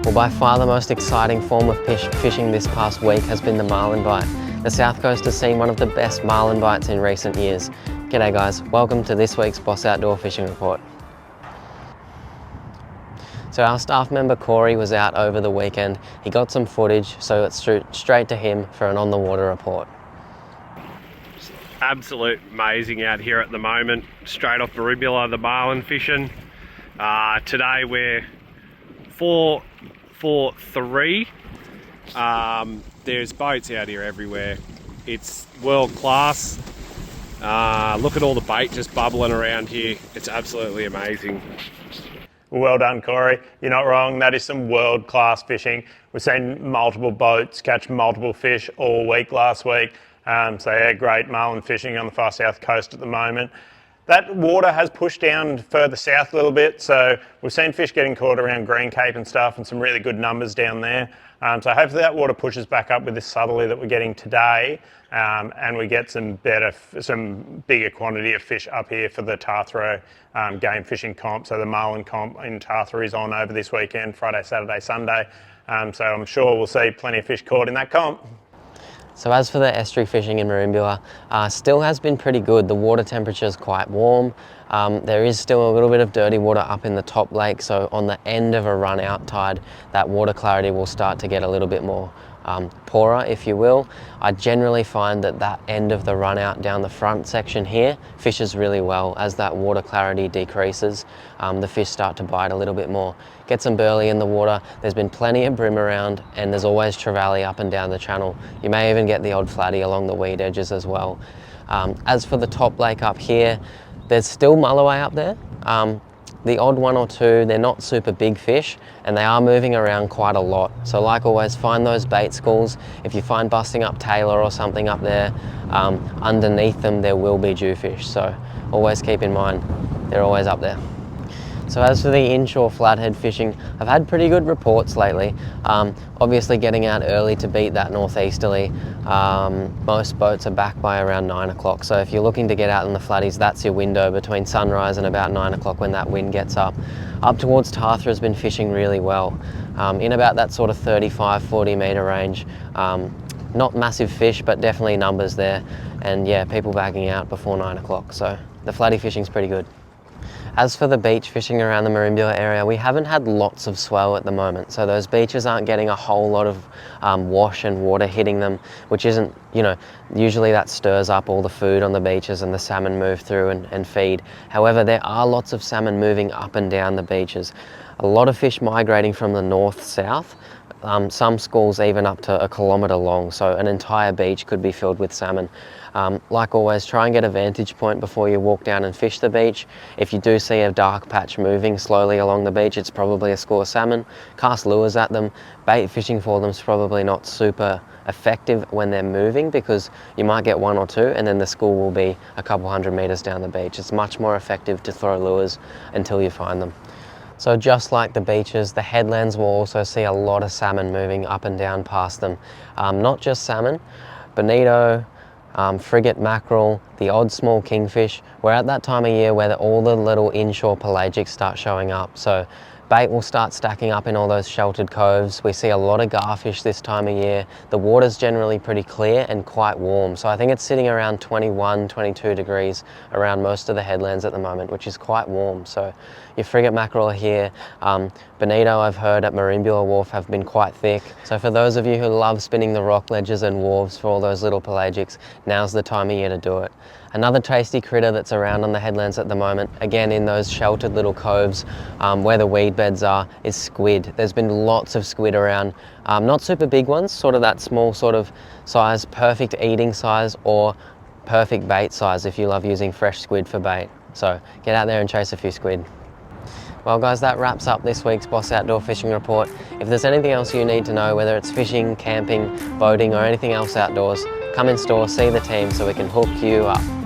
Well, by far the most exciting form of fishing this past week has been the marlin bite. The South Coast has seen one of the best marlin bites in recent years. G'day guys, welcome to this week's Boss Outdoor Fishing Report. So our staff member Corey was out over the weekend. He got some footage, so it's straight to him for an on the water report. Absolute amazing out here at the moment. Straight off Merimbula, the marlin fishing. Today we're 4 for 3. There's boats out here everywhere. It's world class. Look at all the bait just bubbling around here. It's absolutely amazing. Well done, Corey. You're not wrong. That is some world-class fishing. We've seen multiple boats catch multiple fish all week last week. So yeah, great marlin fishing on the far south coast at the moment. That water has pushed down further south a little bit, so we've seen fish getting caught around Green Cape and stuff, and some really good numbers down there. So hopefully that water pushes back up with this southerly that we're getting today, and we get some bigger quantity of fish up here for the Tathro game fishing comp. So the marlin comp in Tathro is on over this weekend, Friday, Saturday, Sunday. So I'm sure we'll see plenty of fish caught in that comp. So as for the estuary fishing in Merimbula, still has been pretty good. The water temperature is quite warm. There is still a little bit of dirty water up in the top lake, so on the end of a run out tide, that water clarity will start to get a little bit more poorer, if you will. I generally find that that end of the run out down the front section here fishes really well. As that water clarity decreases, the fish start to bite a little bit more. Get some burley in the water. There's been plenty of bream around, and there's always trevally up and down the channel. You may even get the odd flatty along the weed edges as well. As for the top lake up here, there's still mulloway up there. The odd one or two, they're not super big fish, and they are moving around quite a lot. So like always, find those bait schools. If you find busting up tailor or something up there, underneath them there will be jewfish. So always keep in mind, they're always up there. So as for the inshore flathead fishing, I've had pretty good reports lately. Obviously getting out early to beat that northeasterly. Most boats are back by around 9 o'clock. So if you're looking to get out in the flatties, that's your window between sunrise and about 9 o'clock when that wind gets up. Up towards Tathra has been fishing really well. In about that sort of 35, 40 metre range. Not massive fish, but definitely numbers there. And yeah, people bagging out before 9 o'clock. So the flatty fishing's pretty good. As for the beach fishing around the Merimbula area, we haven't had lots of swell at the moment, so those beaches aren't getting a whole lot of wash and water hitting them, which isn't, usually that stirs up all the food on the beaches and the salmon move through and feed. However, there are lots of salmon moving up and down the beaches. A lot of fish migrating from the north-south. Some schools even up to 1 kilometre long, so an entire beach could be filled with salmon. Like always, try and get a vantage point before you walk down and fish the beach. If you do see a dark patch moving slowly along the beach, it's probably a school of salmon. Cast lures at them. Bait fishing for them is probably not super effective when they're moving, because you might get 1 or 2 and then the school will be a couple hundred metres down the beach. It's much more effective to throw lures until you find them. So just like the beaches, the headlands will also see a lot of salmon moving up and down past them. Not just salmon, bonito, frigate mackerel, the odd small kingfish. We're at that time of year where all the little inshore pelagics start showing up. So bait will start stacking up in all those sheltered coves. We see a lot of garfish this time of year. The water's generally pretty clear and quite warm. So I think it's sitting around 21, 22 degrees around most of the headlands at the moment, which is quite warm. So your frigate mackerel here. Bonito, I've heard at Merimbula Wharf have been quite thick. So for those of you who love spinning the rock ledges and wharves for all those little pelagics, now's the time of year to do it. Another tasty critter that's around on the headlands at the moment, again in those sheltered little coves where the weed beds are, is squid. There's been lots of squid around, not super big ones, sort of that small sort of size, perfect eating size or perfect bait size if you love using fresh squid for bait. So get out there and chase a few squid. Well guys, that wraps up this week's Boss Outdoor Fishing Report. If there's anything else you need to know, whether it's fishing, camping, boating or anything else outdoors, come in store, see the team so we can hook you up.